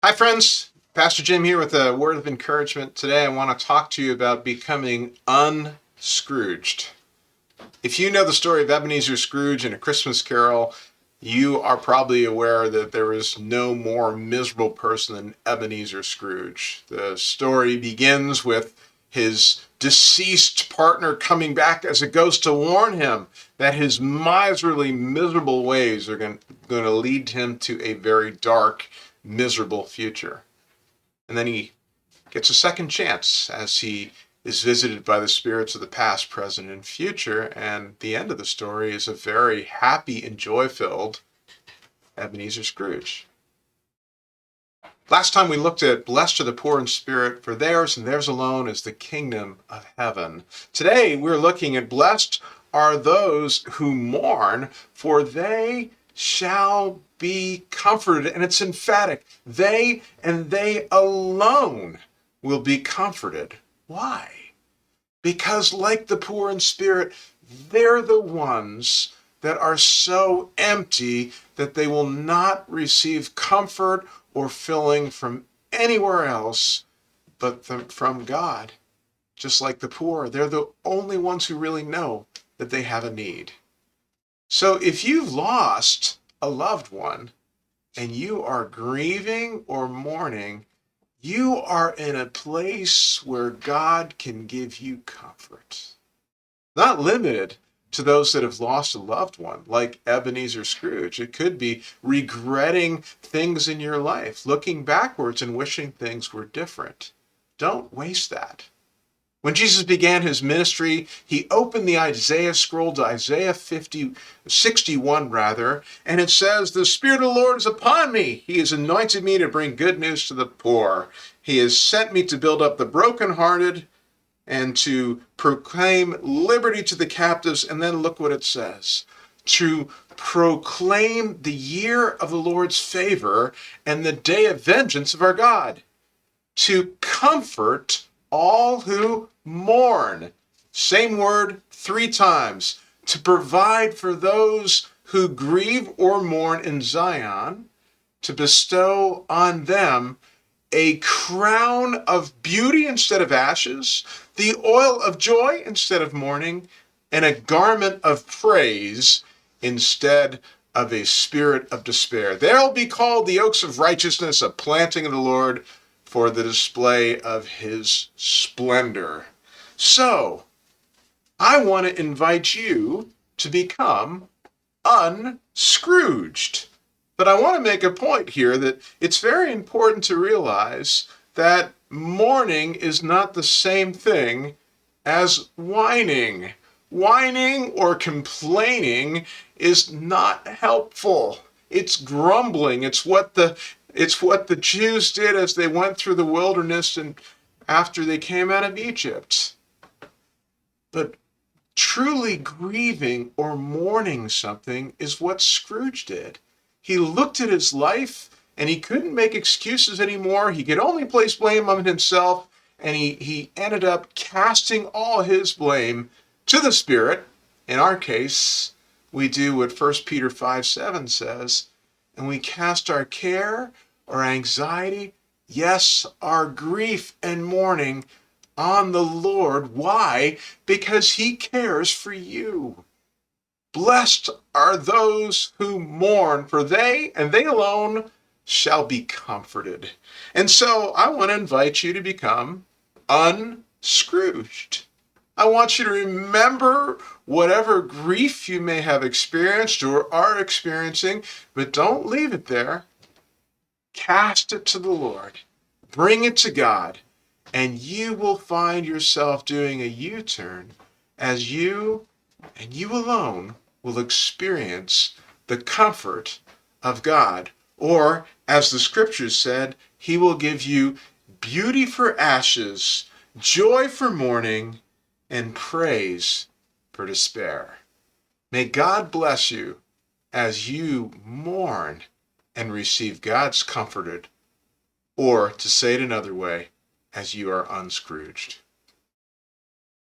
Hi, friends. Pastor Jim here with a word of encouragement. Today, I want to talk to you about becoming un-Scrooged. If you know the story of Ebenezer Scrooge in A Christmas Carol, you are probably aware that there is no more miserable person than Ebenezer Scrooge. The story begins with his deceased partner coming back as a ghost to warn him that his miserly, miserable ways are going to lead him to a very dark, miserable future. And then he gets a second chance as he is visited by the spirits of the past, present, and future. And the end of the story is a very happy and joy-filled Ebenezer Scrooge. Last time we looked at blessed are the poor in spirit, for theirs and theirs alone is the kingdom of heaven. Today we're looking at blessed are those who mourn, for they shall be comforted. And it's emphatic. They and they alone will be comforted. Why? Because like the poor in spirit, they're the ones that are so empty that they will not receive comfort or filling from anywhere else but from God. Just like the poor, they're the only ones who really know that they have a need. So if you've lost a loved one and you are grieving or mourning, you are in a place where God can give you comfort. Not limited to those that have lost a loved one, like Ebenezer Scrooge. It could be regretting things in your life, looking backwards and wishing things were different. Don't waste that. When Jesus began his ministry, he opened the Isaiah scroll to Isaiah 61, and it says, "The Spirit of the Lord is upon me. He has anointed me to bring good news to the poor. He has sent me to build up the brokenhearted and to proclaim liberty to the captives." And then look what it says. To proclaim the year of the Lord's favor and the day of vengeance of our God. To comfort all who mourn. Same word 3 times. To provide for those who grieve or mourn in Zion. To bestow on them a crown of beauty instead of ashes, the oil of joy instead of mourning, and a garment of praise instead of a spirit of despair. They'll be called the oaks of righteousness, a planting of the Lord for the display of his splendor. So, I want to invite you to become un-Scrooged. But I want to make a point here that it's very important to realize that mourning is not the same thing as whining. Whining or complaining is not helpful. It's grumbling. It's what the Jews did as they went through the wilderness and after they came out of Egypt. But truly grieving or mourning something is what Scrooge did. He looked at his life and he couldn't make excuses anymore. He could only place blame on himself, and he ended up casting all his blame to the Spirit. In our case, we do what 1 Peter 5:7 says, and we cast our care, our anxiety, yes, our grief and mourning on the Lord. Why? Because he cares for you. Blessed are those who mourn, for they and they alone shall be comforted. And so I want to invite you to become un-Scrooged. I want you to remember whatever grief you may have experienced or are experiencing, but don't leave it there. Cast it to the Lord. Bring it to God, and you will find yourself doing a U-turn as you and you alone will experience the comfort of God. Or, as the scriptures said, he will give you beauty for ashes, joy for mourning, and praise for despair. May God bless you as you mourn and receive God's comforted, or to say it another way, as you are un-Scrooged.